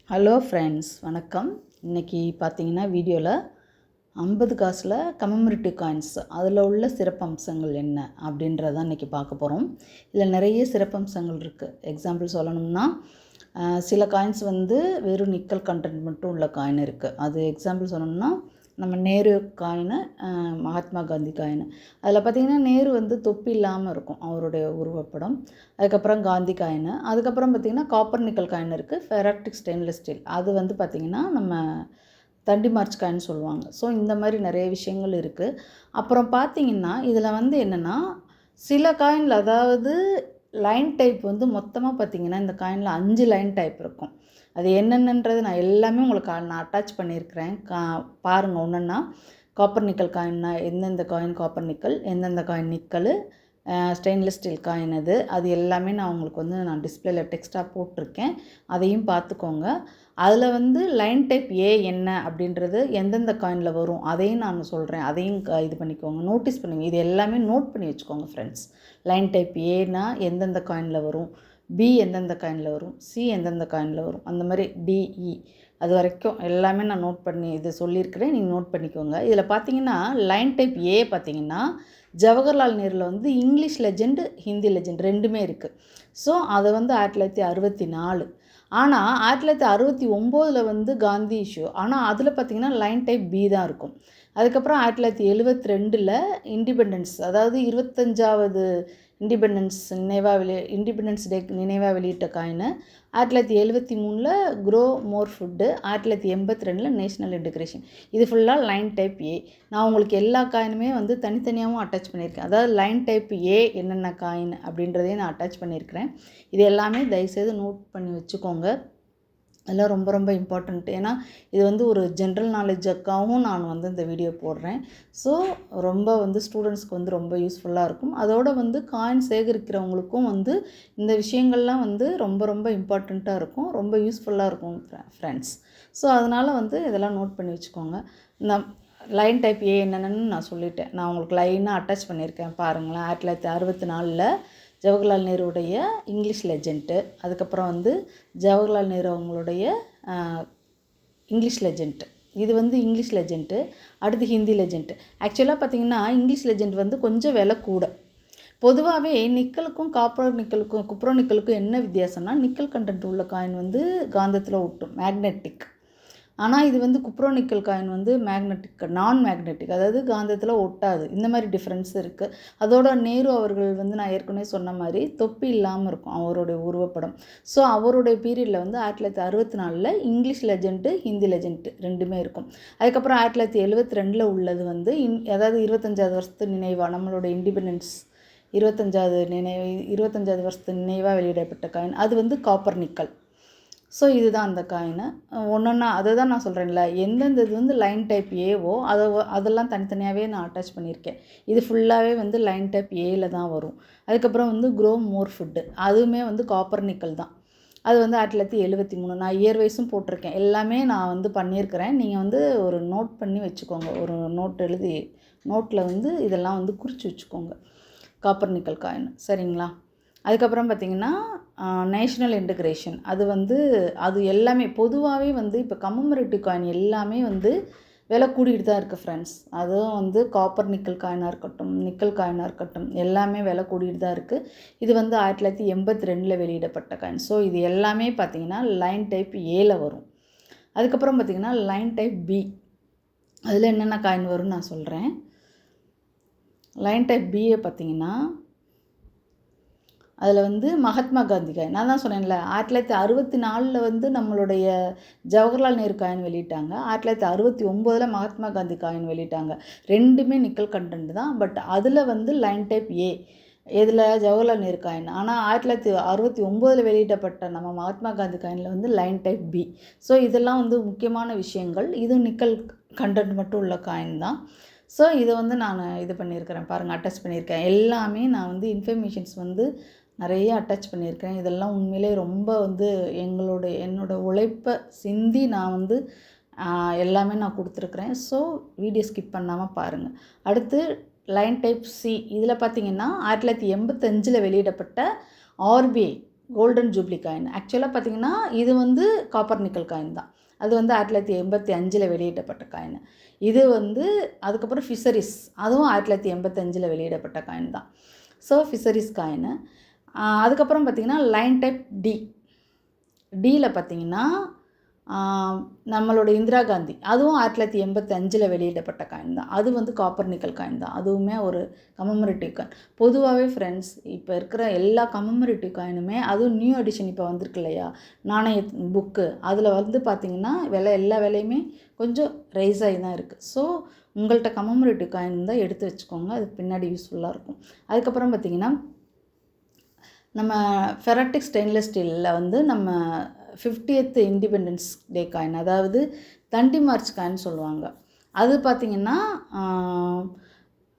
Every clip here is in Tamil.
ஹலோ ஃப்ரெண்ட்ஸ், வணக்கம். இன்றைக்கி பார்த்தீங்கன்னா வீடியோவில் 50 காசில் கமெமரேட்டிவ் காயின்ஸ் அதில் உள்ள சிறப்பம்சங்கள் என்ன அப்படின்றதான் இன்றைக்கி பார்க்க போகிறோம். இதில் நிறைய சிறப்பம்சங்கள் இருக்குது. எக்ஸாம்பிள் சொல்லணும்னா சில காயின்ஸ் வந்து வெறும் நிக்கல் கண்டென்ட் மட்டும் உள்ள காயின் இருக்குது. அது எக்ஸாம்பிள் சொல்லணும்னா நம்ம நேரு காயினு, மகாத்மா காந்தி காயினு. அதில் பார்த்திங்கன்னா நேரு வந்து தொப்பி இல்லாமல் இருக்கும் அவருடைய உருவப்படம். அதுக்கப்புறம் காந்தி காயினு. அதுக்கப்புறம் பார்த்திங்கன்னா காப்பர் நிக்கல் காயின் இருக்குது. ஃபெராக்டிக் ஸ்டெயின்லெஸ் ஸ்டீல் அது வந்து பார்த்திங்கன்னா நம்ம தண்டி மார்ச் காயின் சொல்லுவாங்க. ஸோ இந்த மாதிரி நிறைய விஷயங்கள் இருக்குது. அப்புறம் பார்த்திங்கன்னா இதில் வந்து என்னென்னா சில காயினில், அதாவது லைன் டைப் வந்து மொத்தமாக பார்த்திங்கன்னா இந்த காயினில் 5 லைன் டைப் இருக்கும். அது என்னென்னன்றது நான் எல்லாமே உங்களுக்கு நான் அட்டாச் பண்ணியிருக்கிறேன். பாருங்கள் ஒன்றுன்னா. காப்பர் நிக்கல் காயின்னா எந்தெந்த காயின் காப்பர் நிக்கல், எந்தெந்த coin nickel, stainless steel coin அது எல்லாமே நான் உங்களுக்கு வந்து நான் டிஸ்பிளேயில் டெக்ஸ்ட்டாக போட்டிருக்கேன். அதையும் பார்த்துக்கோங்க. அதில் வந்து லைன் டைப் ஏ என்ன அப்படின்றது எந்தெந்த காயினில் வரும் அதையும் நான் சொல்கிறேன். அதையும் இது பண்ணிக்கோங்க, நோட்டீஸ் பண்ணுங்கள். இது எல்லாமே நோட் பண்ணி வச்சுக்கோங்க ஃப்ரெண்ட்ஸ். லைன் டைப் ஏனா எந்தெந்த காயினில் வரும், பி எந்தெந்த காயினில் வரும், சி எந்தெந்த காயினில் வரும், அந்த மாதிரி டிஇ அது வரைக்கும் எல்லாமே நான் நோட் பண்ணி இது சொல்லியிருக்கிறேன். நீங்கள் நோட் பண்ணிக்கோங்க. இதில் பார்த்தீங்கன்னா லைன் டைப் ஏ பார்த்தீங்கன்னா ஜவஹர்லால் நேருவில் வந்து இங்கிலீஷ் லெஜெண்டு, ஹிந்தி லெஜெண்ட் ரெண்டுமே இருக்குது. ஸோ அதை வந்து 1964. ஆனால் 1969 வந்து காந்தி இஷ்யூ. ஆனால் அதில் பார்த்திங்கன்னா லைன் டைப் பி தான் இருக்கும். அதுக்கப்புறம் 1972 இண்டிபெண்டன்ஸ், அதாவது 25வது இண்டிபெண்டன்ஸ் டே நினைவாக வெளியிட்ட காயினு. 1973 க்ரோ மோர் ஃபுட்டு, 1982 நேஷ்னல் இன்டெகிரேஷன். இது ஃபுல்லாக லைன் டைப் ஏ. நான் உங்களுக்கு எல்லா காயினுமே வந்து தனித்தனியாகவும் அட்டாச் பண்ணியிருக்கேன். அதாவது லைன் டைப் ஏ என்னென்ன காயின் அப்படின்றதையும் நான் அட்டாச் பண்ணியிருக்கிறேன். இது எல்லாமே தயவுசெய்து நோட் பண்ணி வச்சுக்கோங்க. அதெல்லாம் ரொம்ப ரொம்ப இம்பார்ட்டண்ட். ஏன்னா இது வந்து ஒரு ஜென்ரல் நாலேஜுக்காகவும் நான் வந்து இந்த வீடியோ போடுறேன். ஸோ ரொம்ப வந்து ஸ்டூடெண்ட்ஸ்க்கு வந்து ரொம்ப யூஸ்ஃபுல்லாக இருக்கும். அதோடு வந்து காயின் சேகரிக்கிறவங்களுக்கும் வந்து இந்த விஷயங்கள்லாம் வந்து ரொம்ப ரொம்ப இம்பார்ட்டண்ட்டாக இருக்கும், ரொம்ப யூஸ்ஃபுல்லாக இருக்கும் ஃப்ரெண்ட்ஸ். ஸோ அதனால் வந்து இதெல்லாம் நோட் பண்ணி வச்சுக்கோங்க. இந்த லைன் டைப் ஏ என்னென்னு நான் சொல்லிட்டேன். நான் உங்களுக்கு லைனாக அட்டாச் பண்ணியிருக்கேன் பாருங்களேன். 1964 ஜவஹர்லால் நேருடைய இங்கிலீஷ் லெஜெண்ட்டு, அதுக்கப்புறம் வந்து ஜவஹர்லால் நேரு அவங்களுடைய இங்கிலீஷ் லெஜெண்ட்டு. இது வந்து இங்கிலீஷ் லெஜெண்ட்டு. அடுத்து ஹிந்தி லெஜெண்ட்டு. ஆக்சுவலாக பார்த்திங்கன்னா இங்கிலீஷ் லெஜெண்ட் வந்து கொஞ்சம் விலை கூட. பொதுவாகவே நிக்கலுக்கும் காப்பர் நிக்கலுக்கும் குப்ரோ நிக்கலுக்கும் என்ன வித்தியாசம்னா, நிக்கல் கண்டென்ட் உள்ள காயின் வந்து காந்தத்தில் ஒட்டும், மேக்னெட்டிக். ஆனால் இது வந்து குப்ரோ நிக்கல் காயின் வந்து மேக்னெட்டிக், நான் மேக்னெட்டிக், அதாவது காந்தத்தில் ஒட்டாது. இந்த மாதிரி டிஃப்ரென்ஸ் இருக்குது. அதோட நேரு அவர்கள் வந்து நான் ஏற்கனவே சொன்ன மாதிரி தொப்பி இல்லாமல் இருக்கும் அவருடைய உருவப்படம். ஸோ அவருடைய பீரியடில் வந்து 1964 இங்கிலீஷ் லெஜெண்ட்டு, ஹிந்தி லெஜெண்ட்டு ரெண்டுமே இருக்கும். அதுக்கப்புறம் 1972 உள்ளது வந்து அதாவது 25வது வருஷத்து நினைவாக, நம்மளோட இண்டிபெண்டன்ஸ் 25வது வருஷத்து நினைவாக வெளியிடப்பட்ட காயின். அது வந்து காப்பர் நிக்கல். ஸோ இதுதான் அந்த காயினு. ஒன்றா அதை தான் நான் சொல்கிறேன்ல, எந்தெந்த இது வந்து லைன் டைப் ஏவோ அதெல்லாம் தனித்தனியாகவே நான் அட்டாச் பண்ணியிருக்கேன். இது ஃபுல்லாகவே வந்து லைன் டைப் ஏயில் தான் வரும். அதுக்கப்புறம் வந்து க்ரோ மோர் ஃபுட்டு, அதுவுமே வந்து காப்பர் நிக்கல் தான். அது வந்து 1973. நான் இயர் வைஸும் போட்டிருக்கேன். எல்லாமே நான் வந்து பண்ணியிருக்கிறேன். நீங்கள் வந்து ஒரு நோட் பண்ணி வச்சுக்கோங்க. ஒரு நோட் எழுதி நோட்டில் வந்து இதெல்லாம் வந்து குறித்து வச்சுக்கோங்க. காப்பர் நிக்கல் காயின், சரிங்களா? அதுக்கப்புறம் பார்த்திங்கன்னா நேஷ்னல் இன்டெகிரேஷன். அது எல்லாமே பொதுவாகவே வந்து இப்போ கமெமரேட்டிவ் காயின் எல்லாமே வந்து விலை கூடிட்டு தான் இருக்குது ஃப்ரெண்ட்ஸ். அதுவும் வந்து காப்பர் நிக்கல் காயினாக இருக்கட்டும், நிக்கல் காயினாக இருக்கட்டும், எல்லாமே விலை கூடிட்டு தான் இருக்குது. இது வந்து 1982 வெளியிடப்பட்ட காயின். ஸோ இது எல்லாமே பார்த்திங்கன்னா லைன் டைப் ஏல வரும். அதுக்கப்புறம் பார்த்திங்கன்னா லைன் டைப் பி, அதில் என்னென்ன காயின் வரும்னு நான் சொல்கிறேன். லைன் டைப் பியை பார்த்திங்கன்னா அதில் வந்து மகாத்மா காந்தி காயின். நான் தான் சொன்னேன்ல, 1964 வந்து நம்மளுடைய ஜவஹர்லால் நேரு காயின் வெளியிட்டாங்க. 1969 மகாத்மா காந்தி காயின் வெளியிட்டாங்க. ரெண்டுமே நிக்கல் கண்டென்ட் தான். பட் அதில் வந்து லைன் டைப் ஏ, இதில் ஜவஹர்லால் நேரு காயின். ஆனால் 1969 வெளியிடப்பட்ட நம்ம மகாத்மா காந்தி காயினில் வந்து லைன் டைப் பி. ஸோ இதெல்லாம் வந்து முக்கியமான விஷயங்கள். இது நிக்கல் கண்டென்ட் மட்டும் உள்ள காயின் தான். ஸோ இதை வந்து நான் இது பண்ணியிருக்கிறேன் பாருங்கள், அட்டாச் பண்ணியிருக்கேன். எல்லாமே நான் வந்து இன்ஃபர்மேஷன்ஸ் வந்து நிறைய அட்டாச் பண்ணியிருக்கேன். இதெல்லாம் உண்மையிலே ரொம்ப வந்து என்னோடய உழைப்பை சிந்தி நான் வந்து எல்லாமே நான் கொடுத்துருக்குறேன். ஸோ வீடியோ ஸ்கிப் பண்ணாமல் பாருங்கள். அடுத்து லைன் டைப் சி. இதில் பார்த்திங்கன்னா 1985 வெளியிடப்பட்ட ஆர்பிஐ கோல்டன் ஜூப்ளி காயின். ஆக்சுவலாக பார்த்தீங்கன்னா இது வந்து காப்பர் நிக்கல் காயின் தான். அது வந்து 1985 வெளியிடப்பட்ட காயின். இது வந்து அதுக்கப்புறம் ஃபிஷரிஸ், அதுவும் 1985 வெளியிடப்பட்ட காயின் தான். So fisheries coin. அதுக்கப்புறம் பார்த்திங்கன்னா லைன் டைப் டியில் பார்த்திங்கன்னா நம்மளோட இந்திரா காந்தி, அதுவும் 1985 வெளியிடப்பட்ட காயின் தான். அது வந்து காப்பர் நிக்கல் காயின் தான். அதுவுமே ஒரு கமெமரேட்டிவ் காயின். பொதுவாகவே ஃப்ரெண்ட்ஸ் இப்போ இருக்கிற எல்லா கமெமரேட்டிவ் காயினுமே, அதுவும் நியூ எடிஷன் இப்போ வந்திருக்கு இல்லையா, நாணய புக்கு, அதில் வந்து பார்த்திங்கன்னா எல்லா விலையுமே கொஞ்சம் ரைஸ் ஆகி தான் இருக்குது. ஸோ உங்கள்கிட்ட கமெமரேட்டிவ் காயின் தான் எடுத்து வச்சுக்கோங்க, அது பின்னாடி யூஸ்ஃபுல்லாக இருக்கும். அதுக்கப்புறம் பார்த்திங்கன்னா நம்ம ஃபெரட்டிக் ஸ்டெயின்லெஸ் ஸ்டீலில் வந்து நம்ம 50th இண்டிபெண்டன்ஸ் டே காயின், அதாவது தண்டி மார்ச் காயின் சொல்லுவாங்க. அது பார்த்திங்கன்னா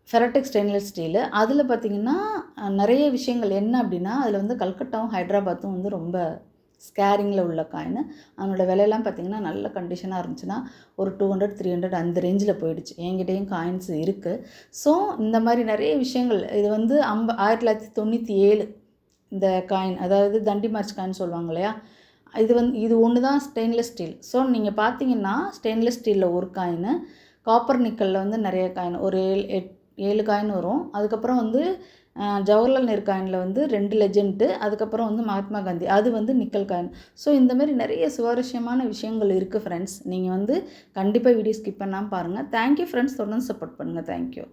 ஃபெரட்டிக் ஸ்டெயின்லெஸ் ஸ்டீலு. அதில் பார்த்திங்கன்னா நிறைய விஷயங்கள் என்ன அப்படின்னா, அதில் வந்து கல்கட்டாவும் ஹைதராபாத்தும் வந்து ரொம்ப ஸ்கேரிங்கில் உள்ள காயின். அதனோட விலையெல்லாம் பார்த்திங்கன்னா நல்ல கண்டிஷனாக இருந்துச்சுன்னா ஒரு 200 300 அந்த ரேஞ்சில் போயிடுச்சு. என்கிட்டையும் காயின்ஸ் இருக்குது. ஸோ இந்த மாதிரி நிறைய விஷயங்கள். இது வந்து 1997 இந்த காயின், அதாவது தண்டி மார்ச் காயின் சொல்லுவாங்க இல்லையா, இது ஒன்று தான் ஸ்டெயின்லெஸ் ஸ்டீல். ஸோ நீங்கள் பார்த்தீங்கன்னா ஸ்டெயின்லெஸ் ஸ்டீலில் ஒரு காயின், காப்பர் நிக்கலில் வந்து நிறைய காயின், ஒரு 7 காயின் வரும். அதுக்கப்புறம் வந்து ஜவஹர்லால் நேரு காயினில் வந்து 2 லெஜெண்ட்டு, அதுக்கப்புறம் வந்து மகாத்மா காந்தி, அது வந்து நிக்கல் காயின். ஸோ இந்த மாதிரி நிறைய சுவாரஸ்யமான விஷயங்கள் இருக்குது ஃப்ரெண்ட்ஸ். நீங்கள் வந்து கண்டிப்பாக வீடியோ ஸ்கிப் பண்ணாமல் பாருங்கள். தேங்க்யூ ஃப்ரெண்ட்ஸ், தொடர்ந்து சப்போர்ட் பண்ணுங்கள். தேங்க்யூ.